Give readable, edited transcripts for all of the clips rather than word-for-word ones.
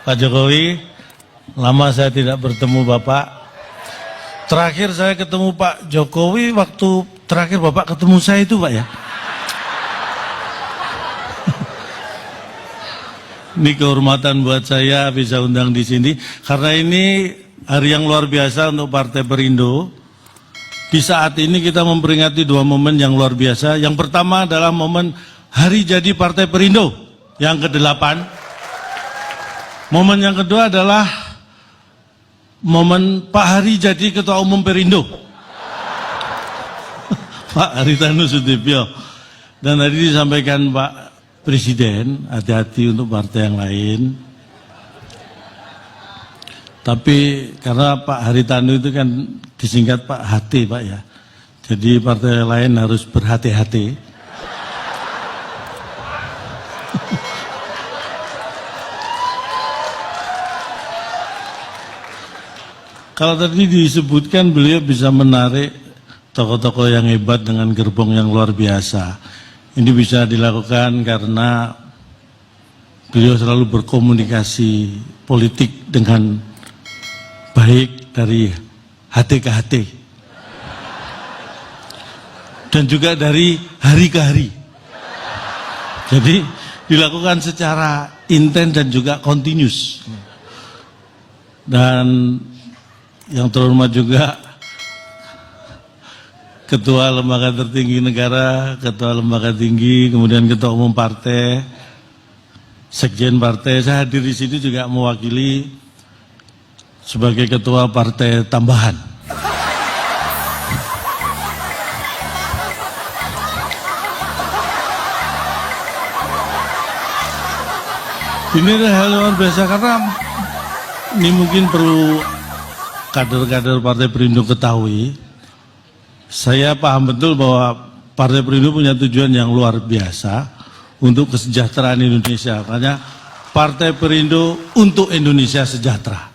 Pak Jokowi, lama saya tidak bertemu Bapak. Terakhir saya ketemu Pak Jokowi waktu terakhir Bapak ketemu saya itu Pak ya. Ini kehormatan buat saya bisa undang di sini karena ini hari yang luar biasa untuk Partai Perindo. Di saat ini kita memperingati dua momen yang luar biasa. Yang pertama adalah momen hari jadi Partai Perindo yang ke-8. Momen yang kedua adalah momen Pak Hari jadi Ketua Umum Perindo. Pak Haritanu Sudibyo. Dan tadi disampaikan Pak Presiden, hati-hati untuk partai yang lain. Tapi karena Pak Haritanu itu kan disingkat Pak HT Pak ya. Jadi partai lain harus berhati-hati. Kalau tadi disebutkan beliau bisa menarik tokoh-tokoh yang hebat dengan gerbong yang luar biasa. Ini bisa dilakukan karena beliau selalu berkomunikasi politik dengan baik dari hati ke hati. Dan juga dari hari ke hari. Jadi dilakukan secara intens dan juga continuous. Dan yang terhormat juga Ketua Lembaga Tertinggi Negara, Ketua Lembaga Tinggi, kemudian Ketua Umum Partai, Sekjen Partai. Saya hadir di sini juga mewakili sebagai Ketua Partai Tambahan. Ini adalah hal luar biasa karena ini mungkin perlu kader-kader Partai Perindo ketahui, saya paham betul bahwa Partai Perindo punya tujuan yang luar biasa untuk kesejahteraan Indonesia. Makanya Partai Perindo untuk Indonesia sejahtera.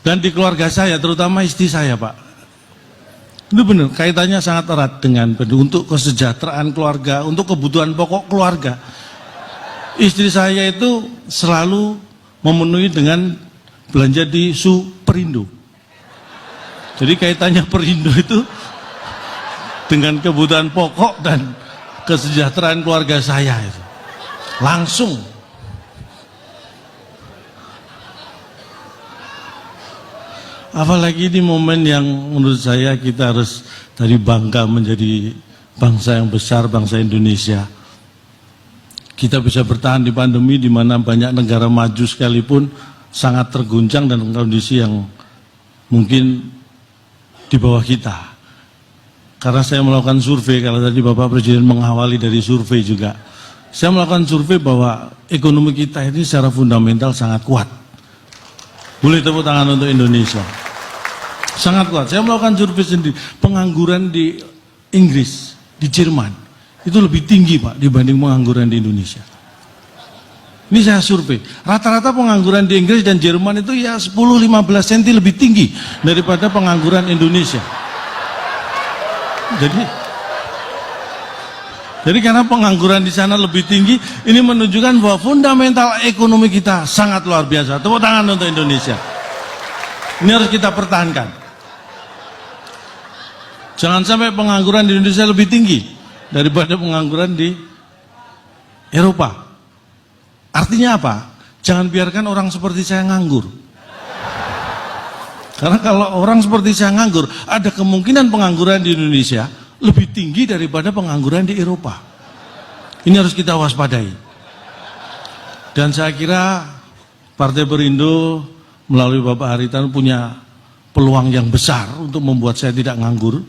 Dan di keluarga saya, terutama istri saya Pak, itu benar, kaitannya sangat erat dengan untuk kesejahteraan keluarga, untuk kebutuhan pokok keluarga. Istri saya itu selalu memenuhi dengan belanja di Superindo. Jadi kaitannya Perindo itu dengan kebutuhan pokok dan kesejahteraan keluarga saya itu. Langsung. Apalagi di momen yang menurut saya kita harus dari bangga menjadi bangsa yang besar, bangsa Indonesia. Kita bisa bertahan di pandemi di mana banyak negara maju sekalipun sangat terguncang dan kondisi yang mungkin di bawah kita. Karena saya melakukan survei, kalau tadi Bapak Presiden mengawali dari survei juga, saya melakukan survei bahwa ekonomi kita ini secara fundamental sangat kuat. Boleh tepuk tangan untuk Indonesia. Sangat kuat. Saya melakukan survei sendiri. Pengangguran di Inggris, di Jerman, itu lebih tinggi Pak dibanding pengangguran di Indonesia. Ini saya survei, rata-rata pengangguran di Inggris dan Jerman itu ya 10-15 cm lebih tinggi daripada pengangguran Indonesia. Jadi karena pengangguran di sana lebih tinggi, ini menunjukkan bahwa fundamental ekonomi kita sangat luar biasa. Tepuk tangan untuk Indonesia. Ini harus kita pertahankan. Jangan sampai pengangguran di Indonesia lebih tinggi daripada pengangguran di Eropa. Artinya apa? Jangan biarkan orang seperti saya nganggur. Karena kalau orang seperti saya nganggur, ada kemungkinan pengangguran di Indonesia lebih tinggi daripada pengangguran di Eropa. Ini harus kita waspadai. Dan saya kira Partai Perindo melalui Bapak Haritanu punya peluang yang besar untuk membuat saya tidak nganggur.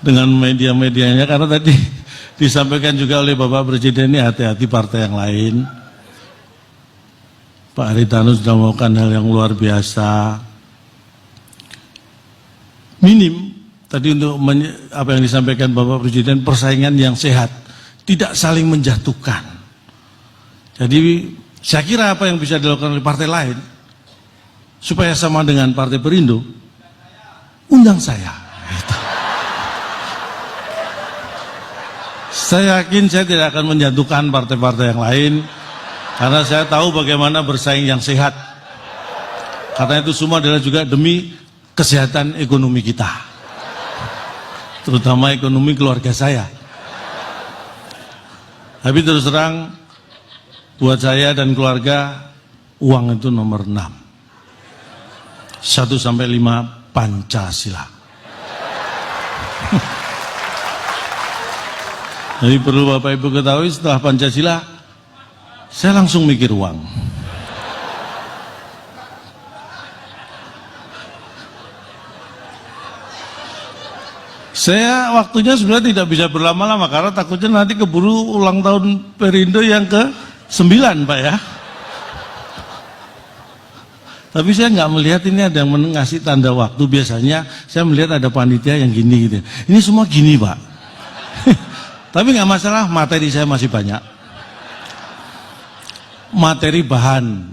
Dengan media-medianya, karena tadi disampaikan juga oleh Bapak Presiden, ini hati-hati partai yang lain. Pak Haritanu sudah melakukan hal yang luar biasa. Minim tadi untuk apa yang disampaikan Bapak Presiden, persaingan yang sehat, tidak saling menjatuhkan. Jadi saya kira apa yang bisa dilakukan oleh partai lain supaya sama dengan Partai Perindo, undang saya. Gitu. Saya yakin saya tidak akan menjatuhkan partai-partai yang lain. Karena saya tahu bagaimana bersaing yang sehat. Karena itu semua adalah juga demi kesehatan ekonomi kita. Terutama ekonomi keluarga saya. Tapi terus terang, buat saya dan keluarga, uang itu nomor 6. 1 sampai 5 Pancasila. Jadi perlu Bapak Ibu ketahui, setelah Pancasila, saya langsung mikir uang. Saya waktunya sebenarnya tidak bisa berlama-lama karena takutnya nanti keburu ulang tahun Perindo yang ke-9, Pak ya. Tapi saya nggak melihat ini ada yang ngasih tanda waktu. Biasanya saya melihat ada panitia yang gini gitu. Ini semua gini, Pak. Tapi nggak masalah, materi saya masih banyak. Materi bahan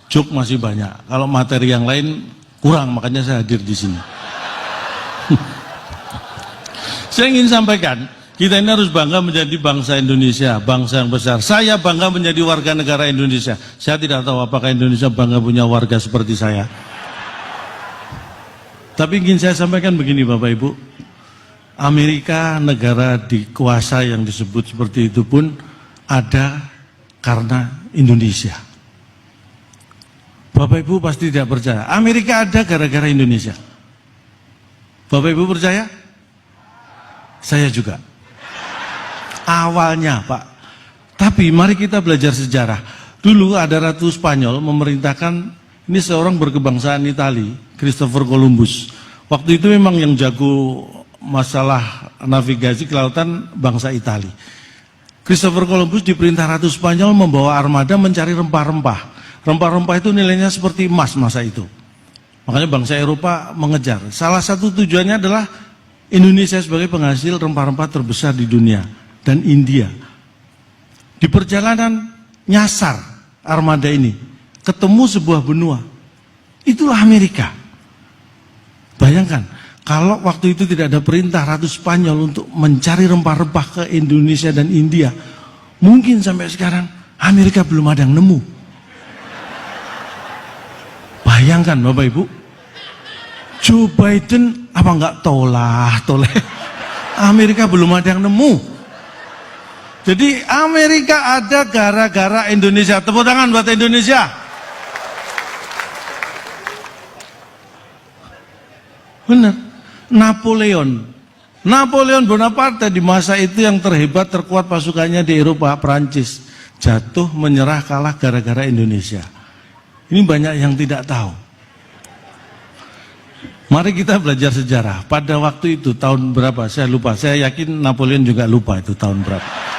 joke masih banyak. Kalau materi yang lain kurang, makanya saya hadir di sini. Saya ingin sampaikan, kita ini harus bangga menjadi bangsa Indonesia, bangsa yang besar. Saya bangga menjadi warga negara Indonesia. Saya tidak tahu apakah Indonesia bangga punya warga seperti saya. Tapi ingin saya sampaikan begini Bapak Ibu, Amerika negara dikuasa yang disebut seperti itu pun ada karena Indonesia. Bapak Ibu pasti tidak percaya, Amerika ada gara-gara Indonesia. Bapak Ibu percaya? Saya juga. Awalnya Pak. Tapi mari kita belajar sejarah. Dulu ada Ratu Spanyol memerintahkan, ini seorang berkebangsaan Itali, Christopher Columbus. Waktu itu memang yang jago masalah navigasi ke lautan bangsa Itali. Christopher Columbus diperintah Ratu Spanyol membawa armada mencari rempah-rempah. Rempah-rempah itu nilainya seperti emas masa itu. Makanya bangsa Eropa mengejar. Salah satu tujuannya adalah Indonesia sebagai penghasil rempah-rempah terbesar di dunia dan India. Di perjalanan nyasar armada ini, ketemu sebuah benua. Itulah Amerika. Bayangkan, kalau waktu itu tidak ada perintah Ratu Spanyol untuk mencari rempah-rempah ke Indonesia dan India, mungkin sampai sekarang Amerika belum ada yang nemu. Bayangkan Bapak Ibu, Joe Biden apa enggak toleh. Amerika belum ada yang nemu. Jadi Amerika ada gara-gara Indonesia. Tepuk tangan buat Indonesia. Benar. Napoleon Bonaparte di masa itu yang terhebat, terkuat pasukannya di Eropa, Prancis, jatuh menyerah kalah gara-gara Indonesia. Ini banyak yang tidak tahu. Mari kita belajar sejarah. Pada waktu itu tahun berapa? Saya lupa. Saya yakin Napoleon juga lupa itu tahun berapa.